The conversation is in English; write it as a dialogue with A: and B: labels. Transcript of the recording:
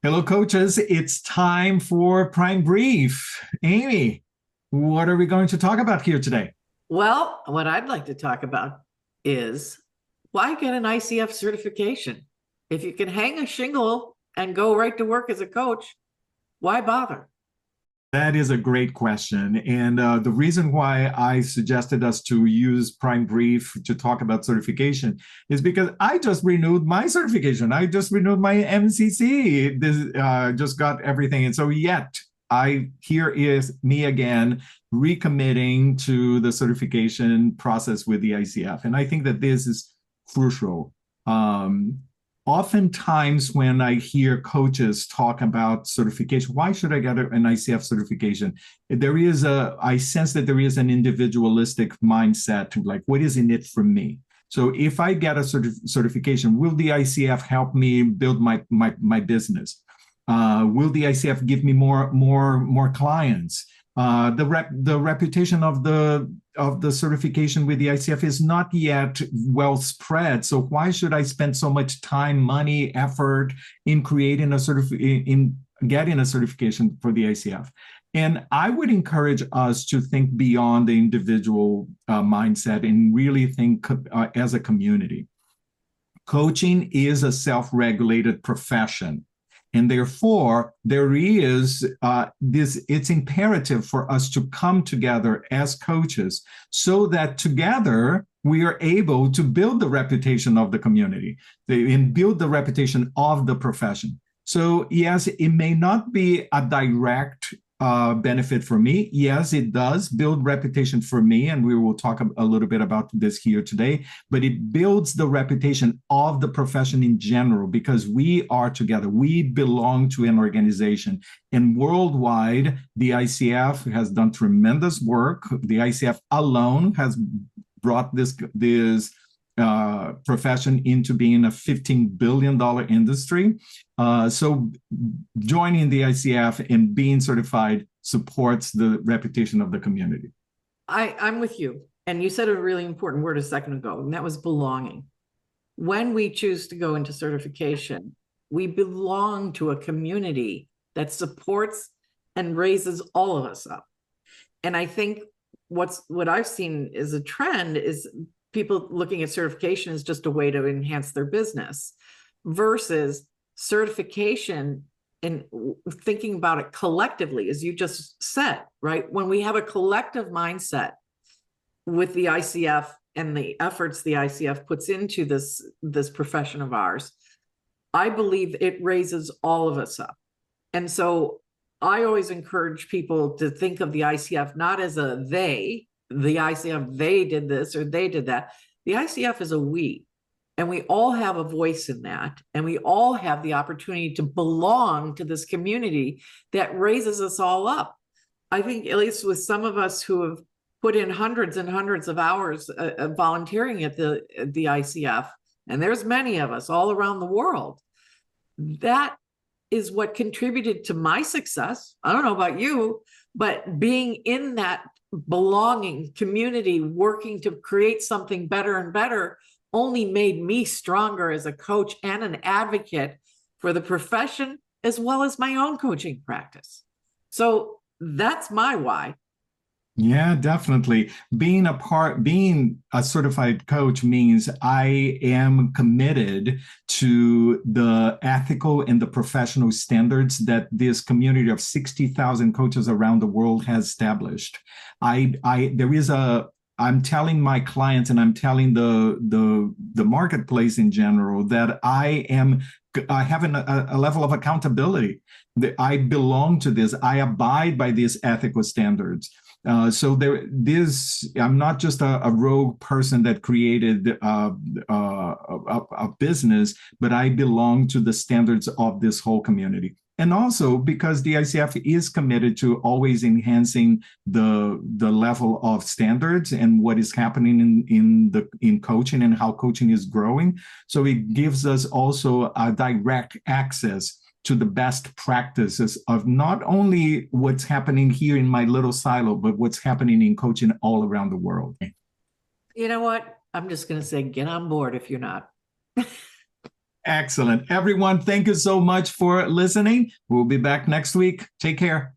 A: Hello, coaches. It's time for Prime Brief. Amy, what are we going to talk about here today?
B: Well, what I'd like to talk about is why get an ICF certification? If you can hang a shingle and go right to work as a coach, why bother?
A: That is a great question. And the reason why I suggested us to use Prime Brief to talk about certification is because I just renewed my certification. I just renewed my MCC. Just got everything. And so, yet, here is me again recommitting to the certification process with the ICF. And I think that this is crucial. Oftentimes when I hear coaches talk about certification, why should I get an ICF certification? I sense that there is an individualistic mindset to like, what is in it for me? So if I get a certification, will the ICF help me build my business? Will the ICF give me more clients? The reputation of the certification with the ICF is not yet well spread. So why should I spend so much time, money, effort in creating in getting a certification for the ICF? And I would encourage us to think beyond the individual mindset and really think as a community. Coaching is a self-regulated profession. And therefore, there is it's imperative for us to come together as coaches so that together we are able to build the reputation of the community and build the reputation of the profession. So yes, it may not be a direct benefit for me. Yes, it does build reputation for me, and we will talk a little bit about this here today, but it builds the reputation of the profession in general because we are together. We belong to an organization. And worldwide, the ICF has done tremendous work. The ICF alone has brought this profession into being a $15 billion industry. So joining the ICF and being certified supports the reputation of the community.
B: I'm with you. And you said a really important word a second ago, and that was belonging. When we choose to go into certification, we belong to a community that supports and raises all of us up. And I think what I've seen is a trend is people looking at certification as just a way to enhance their business versus certification and thinking about it collectively, as you just said, right? When we have a collective mindset with the ICF and the efforts the ICF puts into this profession of ours, I believe it raises all of us up. And so I always encourage people to think of the ICF not as a they, the ICF, they did this or they did that. The ICF is a we, and we all have a voice in that. And we all have the opportunity to belong to this community that raises us all up. I think, at least with some of us who have put in hundreds and hundreds of hours volunteering at the ICF, and there's many of us all around the world, that is what contributed to my success. I don't know about you, but being in that belonging community, working to create something better and better, only made me stronger as a coach and an advocate for the profession, as well as my own coaching practice. So that's my why.
A: Yeah, definitely. Being a certified coach means I am committed to the ethical and the professional standards that this community of 60,000 coaches around the world has established. I'm telling my clients and I'm telling the marketplace in general that I have a level of accountability. That I belong to this. I abide by these ethical standards. I'm not just a rogue person that created a business, but I belong to the standards of this whole community. And also because the ICF is committed to always enhancing the level of standards and what is happening in coaching and how coaching is growing. So it gives us also a direct access to the best practices of not only what's happening here in my little silo, but what's happening in coaching all around the world.
B: You know what? I'm just going to say, get on board if you're not.
A: Excellent. Everyone, thank you so much for listening. We'll be back next week. Take care.